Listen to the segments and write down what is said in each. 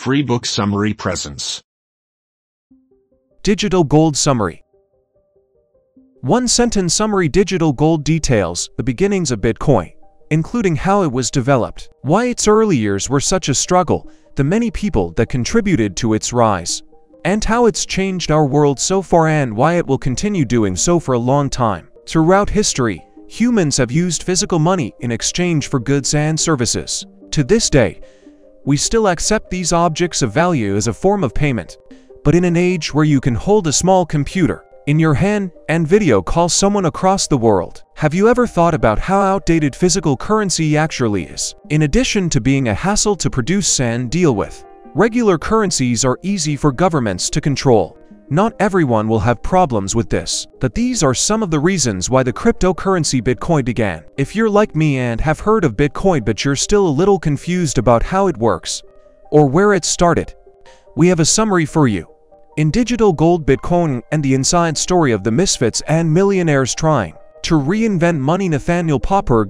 Free Book Summary presents. Digital Gold Summary. One-sentence summary. Digital gold details the beginnings of Bitcoin, including how it was developed, why its early years were such a struggle, the many people that contributed to its rise, and how it's changed our world so far and why it will continue doing so for a long time. Throughout history, humans have used physical money in exchange for goods and services. To this day, we still accept these objects of value as a form of payment. But in an age where you can hold a small computer in your hand and video call someone across the world, have you ever thought about how outdated physical currency actually is? In addition to being a hassle to produce and deal with, regular currencies are easy for governments to control. Not everyone will have problems with this, but these are some of the reasons why the cryptocurrency Bitcoin began. If you're like me and have heard of Bitcoin but you're still a little confused about how it works or where it started, we have a summary for you. In Digital Gold Bitcoin and the inside story of the misfits and millionaires trying to reinvent money, Nathaniel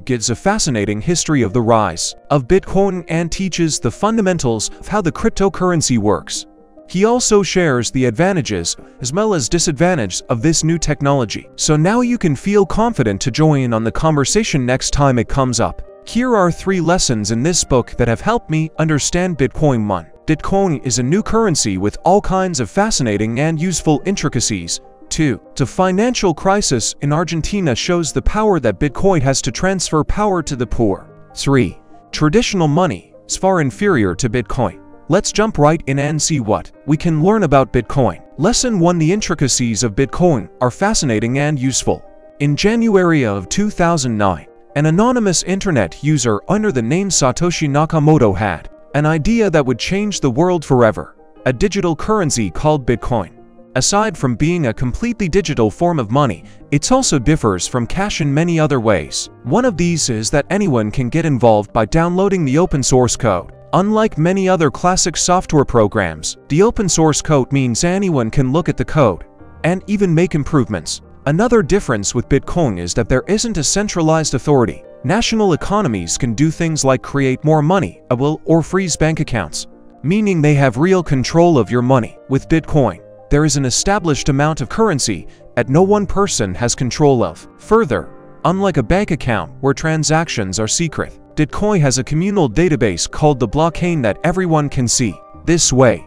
gives a fascinating history of the rise of Bitcoin and teaches the fundamentals of how the cryptocurrency works. He also shares the advantages as well as disadvantages of this new technology. So now you can feel confident to join on the conversation next time it comes up. Here are 3 lessons in this book that have helped me understand Bitcoin. 1. Bitcoin is a new currency with all kinds of fascinating and useful intricacies. 2. The financial crisis in Argentina shows the power that Bitcoin has to transfer power to the poor. 3. Traditional money is far inferior to Bitcoin. Let's jump right in and see what we can learn about Bitcoin. Lesson 1. The intricacies of Bitcoin are fascinating and useful. In January of 2009, an anonymous internet user under the name Satoshi Nakamoto had an idea that would change the world forever: a digital currency called Bitcoin. Aside from being a completely digital form of money, it also differs from cash in many other ways. One of these is that anyone can get involved by downloading the open source code. Unlike many other classic software programs, the open source code means anyone can look at the code and even make improvements. Another difference with Bitcoin is that there isn't a centralized authority. National economies can do things like create more money, or freeze bank accounts, meaning they have real control of your money. With Bitcoin, there is an established amount of currency that no one person has control of. Further, unlike a bank account where transactions are secret, Bitcoin has a communal database called the blockchain that everyone can see. This way,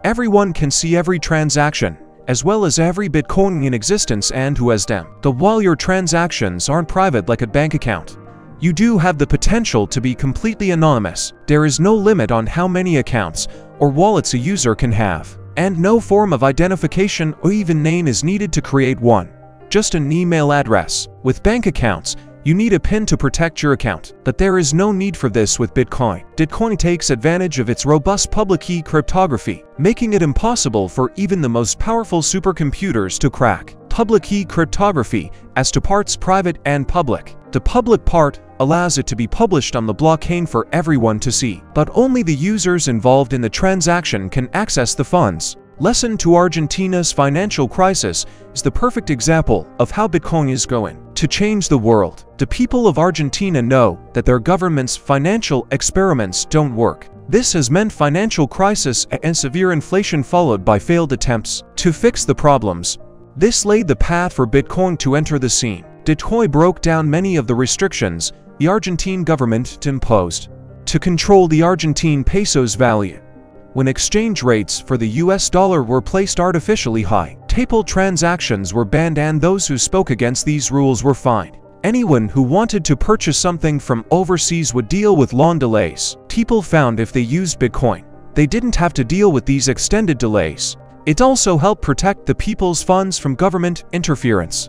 everyone can see every transaction, as well as every Bitcoin in existence and who has them. But while your transactions aren't private like a bank account, you do have the potential to be completely anonymous. There is no limit on how many accounts or wallets a user can have, and no form of identification or even name is needed to create one. Just an email address. With bank accounts, you need a PIN to protect your account, but there is no need for this with Bitcoin. Bitcoin takes advantage of its robust public key cryptography, making it impossible for even the most powerful supercomputers to crack. Public key cryptography as to parts private and public. The public part allows it to be published on the blockchain for everyone to see, but only the users involved in the transaction can access the funds. Lesson 2. Argentina's financial crisis is the perfect example of how Bitcoin is going to change the world. The people of Argentina know that their government's financial experiments don't work. This has meant financial crisis and severe inflation followed by failed attempts to fix the problems. This laid the path for Bitcoin to enter the scene. Bitcoin broke down many of the restrictions the Argentine government imposed to control the Argentine peso's value. When exchange rates for the US dollar were placed artificially high, PayPal transactions were banned and those who spoke against these rules were fined. Anyone who wanted to purchase something from overseas would deal with long delays. People found if they used Bitcoin, they didn't have to deal with these extended delays. It also helped protect the people's funds from government interference.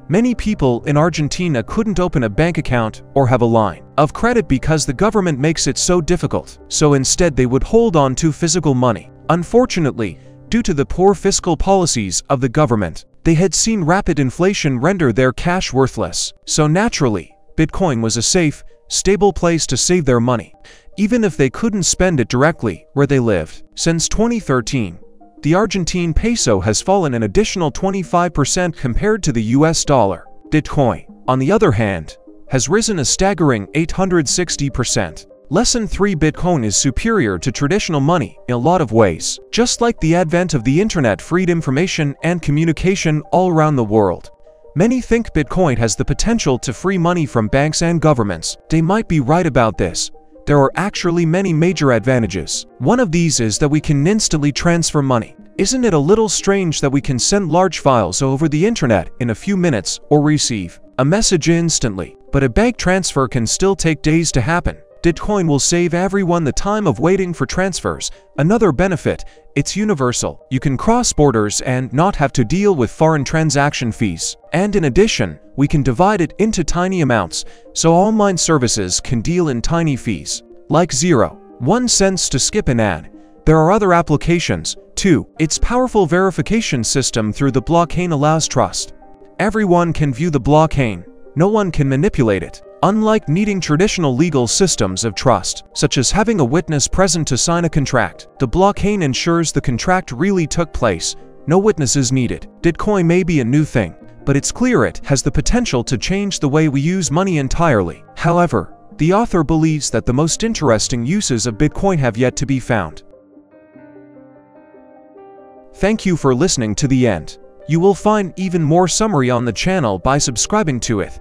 Many people in Argentina couldn't open a bank account or have a line of credit because the government makes it so difficult, so instead they would hold on to physical money. Unfortunately, due to the poor fiscal policies of the government, they had seen rapid inflation render their cash worthless. So naturally, Bitcoin was a safe, stable place to save their money, even if they couldn't spend it directly where they lived. Since 2013, the Argentine peso has fallen an additional 25% compared to the US dollar. Bitcoin, on the other hand, has risen a staggering 860%. Lesson 3: Bitcoin is superior to traditional money in a lot of ways. Just like the advent of the internet freed information and communication all around the world. Many think Bitcoin has the potential to free money from banks and governments. They might be right about this. There are actually many major advantages. One of these is that we can instantly transfer money. Isn't it a little strange that we can send large files over the internet in a few minutes or receive a message instantly, but a bank transfer can still take days to happen? Bitcoin will save everyone the time of waiting for transfers. Another benefit, it's universal. You can cross borders and not have to deal with foreign transaction fees. And in addition, we can divide it into tiny amounts, so online services can deal in tiny fees, like 0.1 cents to skip an ad. There are other applications, too. Its powerful verification system through the blockchain allows trust. Everyone can view the blockchain. No one can manipulate it. Unlike needing traditional legal systems of trust, such as having a witness present to sign a contract, the blockchain ensures the contract really took place. No witnesses needed. Bitcoin may be a new thing, but it's clear it has the potential to change the way we use money entirely. However, the author believes that the most interesting uses of Bitcoin have yet to be found. Thank you for listening to the end. You will find even more summary on the channel by subscribing to it.